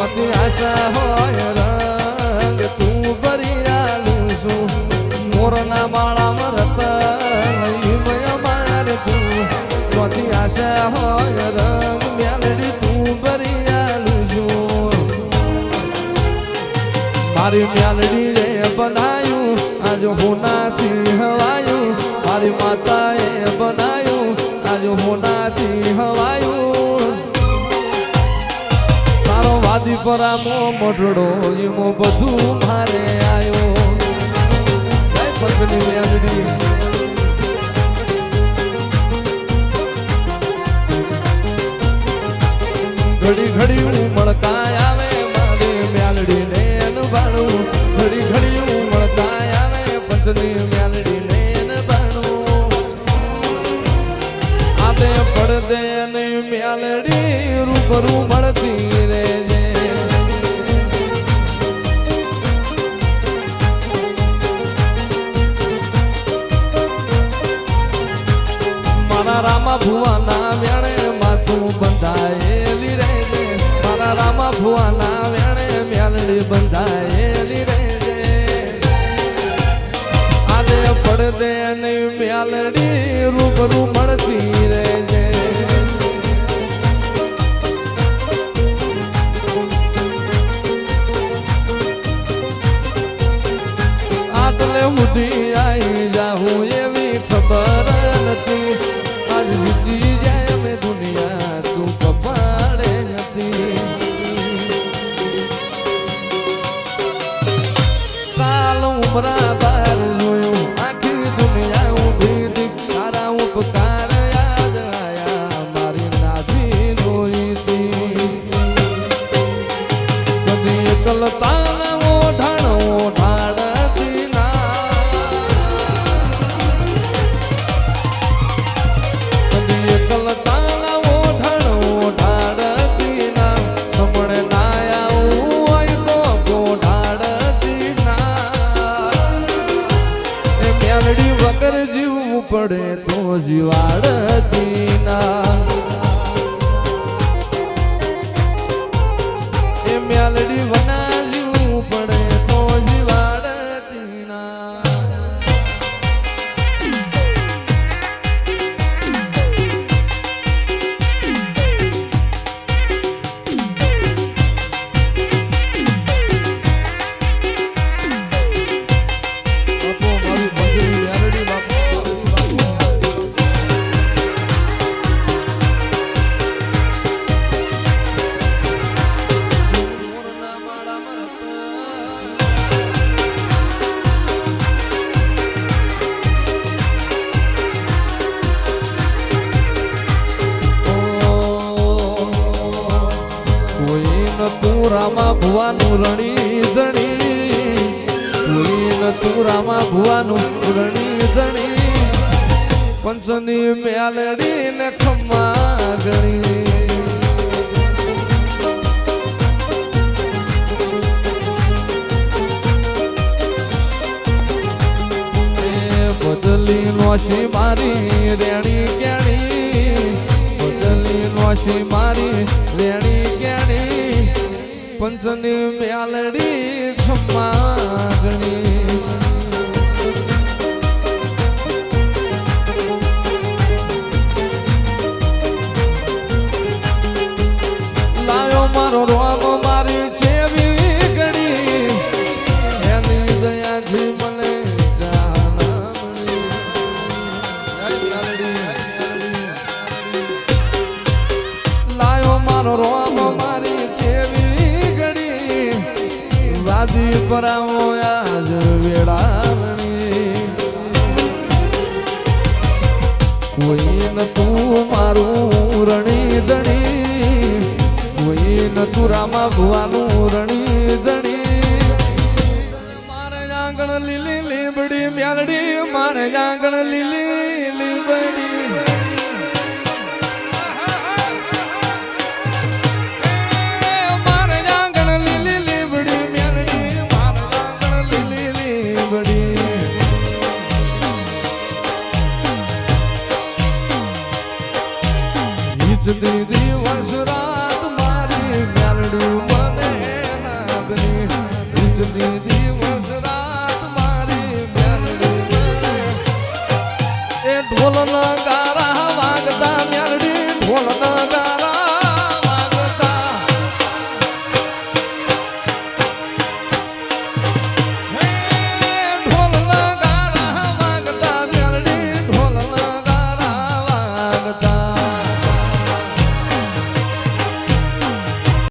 ચોથી આશા હોય રંગ તું ભરી આલું છું મોરના માળામાં રતન મારે તું ચોથી આશા હોય રંગ મેલડી તું ભરી આલું છું મારી મેલડી રે બનાયું આજ હોનાથી હવાયું મારી માતાએ બનાયું આજ હોનાથી હવાયું તારો વાદી પરામો મોઢડો ઈમો બધું મારે આયો જય પંચની મેલડી ઘડી ઘડી ઉમળકાય આવે મારી મેલડી ને અનબાણું ઘડી ઘડી ઉમળકાય આવે પંચની મેલડી ને અનબાણું આતે પડદે ને મેલડી રૂબરૂ મળતી રેજે મારા રામા ભુવાના વેણે માથું બંધાયેલી રેજે મારા રામા ભુવાના વેણે મેલડી બંધાયેલી રેજે આદે પડદે ને મેલડી રૂબરૂ મળતી રેજે આટલે સુધી આવી જાઉં એવી ખબર નથી આજ જીતી જાય મેં દુનિયા તું કપાડે નથી કાલ ઉમરા બાર જોયું આખી દુનિયા ઊભી હતી તારા ઉપકાર યાદ આયા મારી નાથી રોઈ હતી કદી કલતા વગર જીવવું પડે તો જીવાડતી ના એ મેલડી વના જીવવું પડે તો જીવાડતી ના તું રામા ભુવાનું રણી ધણી કોઈ તું રામા ભુવાનું રણી ધણી પંચની મેલડી ને ખમ્મા ગણી બદલી નોશી મારી રેણી કેણી બદલી નોશી મારી રેણી કેણી પંચની મેલડી ખમ્મા ગણી લાયો મારો રોમ મારી છેવી ગણી એની દયાથી મને લાયો મારો રોમ મારી વાદી પરાવો આજ વેળાવણી કોઈ ન તું મારું રણી ધણી કોઈ ન તું રામા ભુવાનું રણી ધણી મારે આંગણ લીલી લીબડી મેલડી મારે આંગણ લીલી લીબડી દીદી વંશ રાત મારી મેલડી મને ઢોલના